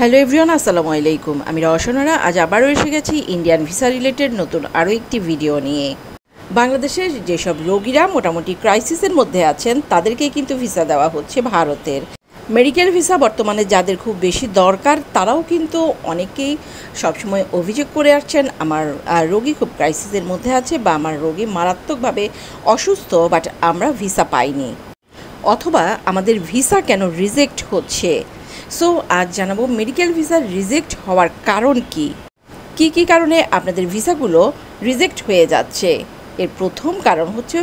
Hello everyone, আসসালামু আলাইকুম। আমি রওশনারা আজ আবারও এসে গেছি ইন্ডিয়ান ভিসা রিলেটেড নতুন আরও একটি ভিডিও নিয়ে। বাংলাদেশের যেসব রোগীরা মোটামুটি ক্রাইসিসের মধ্যে আছেন তাদেরকে কিন্তু ভিসা দেওয়া হচ্ছে ভারতের। মেডিকেল ভিসা বর্তমানে যাদের খুব বেশি দরকার তারাও কিন্তু অনেকেই সবসময় অভিযোগ করে আসছেন আমার রোগী খুব ক্রাইসিসের মধ্যে আছে বা আমার রোগী মারাত্মকভাবে অসুস্থ, বাট আমরা ভিসা পাইনি, অথবা আমাদের ভিসা কেন রিজেক্ট হচ্ছে। সো আজ জানাবো মেডিকেল ভিসা রিজেক্ট হওয়ার কারণ কি কি কারণে আপনাদের ভিসাগুলো রিজেক্ট হয়ে যাচ্ছে। এর প্রথম কারণ হচ্ছে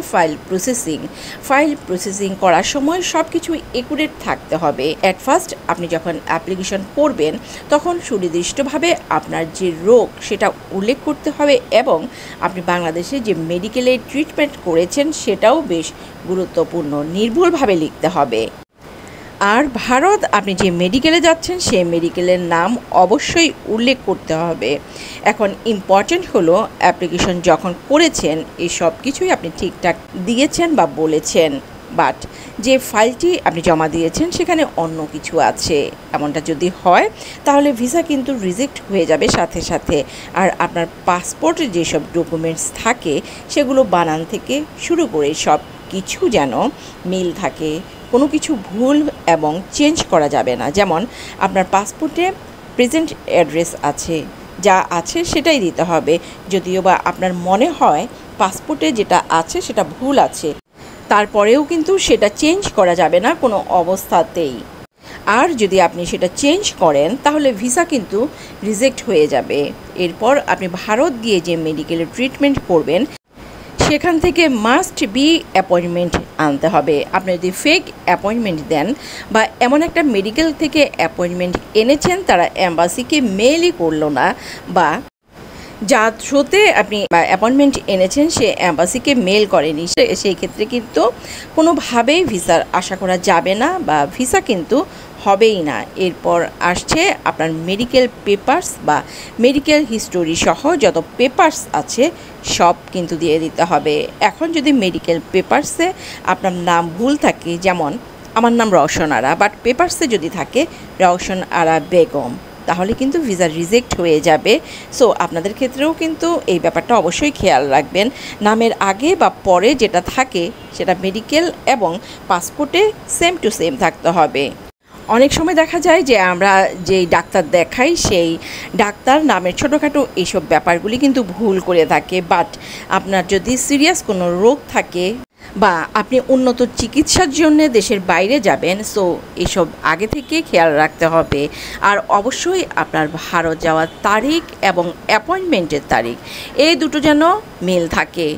ফাইল প্রসেসিং করার সময় সব কিছু একুরেট থাকতে হবে। অ্যাট ফার্স্ট আপনি যখন অ্যাপ্লিকেশন করবেন তখন সুনির্দিষ্টভাবে আপনার যে রোগ সেটা উল্লেখ করতে হবে এবং আপনি বাংলাদেশে যে মেডিকেলে ট্রিটমেন্ট করেছেন সেটাও বেশ গুরুত্বপূর্ণ, নির্ভুলভাবে লিখতে হবে। আর ভারত আপনি যে মেডিকেলে যাচ্ছেন সেই মেডিকেলের নাম অবশ্যই উল্লেখ করতে হবে। এখন ইম্পর্ট্যান্ট হলো অ্যাপ্লিকেশন যখন করেছেন এই সব কিছুই আপনি ঠিকঠাক দিয়েছেন বা বলেছেন, বাট যে ফাইলটি আপনি জমা দিয়েছেন সেখানে অন্য কিছু আছে, এমনটা যদি হয় তাহলে ভিসা কিন্তু রিজেক্ট হয়ে যাবে সাথে সাথে। আর আপনার পাসপোর্টের যেসব ডকুমেন্টস থাকে সেগুলো বানান থেকে শুরু করে সব কিছু যেন মিল থাকে, কোনো কিছু ভুল এবং চেঞ্জ করা যাবে না। যেমন আপনার পাসপোর্টে প্রেজেন্ট অ্যাড্রেস আছে, যা আছে সেটাই দিতে হবে, যদিও বা আপনার মনে হয় পাসপোর্টে যেটা আছে সেটা ভুল আছে, তারপরেও কিন্তু সেটা চেঞ্জ করা যাবে না কোনো অবস্থাতেই। আর যদি আপনি সেটা চেঞ্জ করেন তাহলে ভিসা কিন্তু রিজেক্ট হয়ে যাবে। এরপর আপনি ভারত গিয়ে যে মেডিকেলে ট্রিটমেন্ট করবেন সেখান থেকে মাস্ট বি অ্যাপয়েন্টমেন্ট আনতে হবে। আপনি যদি ফেক অ্যাপয়েন্টমেন্ট দেন বা এমন একটা মেডিকেল থেকে অ্যাপয়েন্টমেন্ট এনেছেন তারা এম্বাসিকে মেইলই করলো না, বা যার থ্রুতে আপনি অ্যাপয়েন্টমেন্ট এনেছেন সে অ্যাম্বাসিকে মেল করেনি, সেই ক্ষেত্রে কিন্তু কোনোভাবেই ভিসার আশা করা যাবে না বা ভিসা কিন্তু হবেই না। এরপর আসছে আপনার মেডিকেল পেপারস বা মেডিকেল হিস্টোরি সহ যত পেপারস আছে সব কিন্তু দিয়ে দিতে হবে। এখন যদি মেডিকেল পেপারসে আপনার নাম ভুল থাকে, যেমন আমার নাম রওশন আরা, বাট পেপারসে যদি থাকে রওশন আরা বেগম, তাহলে কিন্তু ভিসা রিজেক্ট হয়ে যাবে। সো আপনাদের ক্ষেত্রেও কিন্তু এই ব্যাপারটা অবশ্যই খেয়াল রাখবেন। নামের আগে বা পরে যেটা থাকে সেটা মেডিকেল এবং পাসপোর্টে সেম টু সেম থাকতে হবে। অনেক সময় দেখা যায় যে আমরা যেই ডাক্তার দেখাই সেই ডাক্তার নামের ছোটোখাটো এইসব ব্যাপারগুলি কিন্তু ভুল করে থাকে, বাট আপনার যদি সিরিয়াস কোনো রোগ থাকে বা আপনি উন্নত চিকিৎসার জন্য দেশের বাইরে যাবেন, সো এসব আগে থেকে খেয়াল রাখতে হবে। আর অবশ্যই আপনার ভারত যাওয়ার তারিখ এবং অ্যাপয়েন্টমেন্টের তারিখ এই দুটো যেন মিল থাকে।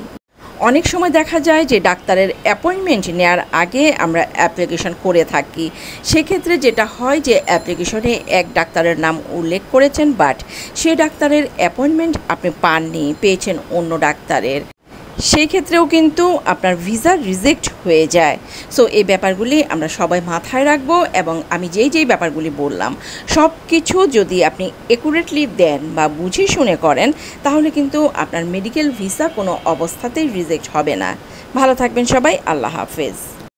অনেক সময় দেখা যায় যে ডাক্তারের অ্যাপয়েন্টমেন্ট নেওয়ার আগে আমরা অ্যাপ্লিকেশন করে থাকি, সেক্ষেত্রে যেটা হয় যে অ্যাপ্লিকেশনে এক ডাক্তারের নাম উল্লেখ করেছেন, বাট সেই ডাক্তারের অ্যাপয়েন্টমেন্ট আপনি পাননি, পেয়েছেন অন্য ডাক্তারের, সেই ক্ষেত্রেও কিন্তু আপনার ভিসা রিজেক্ট হয়ে যায়। সো এই ব্যাপারগুলি আমরা সবাই মাথায় রাখবো এবং আমি যেই ব্যাপারগুলি বললাম সব কিছু যদি আপনি একুরেটলি দেন বা বুঝে শুনে করেন তাহলে কিন্তু আপনার মেডিকেল ভিসা কোনো অবস্থাতেই রিজেক্ট হবে না। ভালো থাকবেন সবাই, আল্লাহ হাফেজ।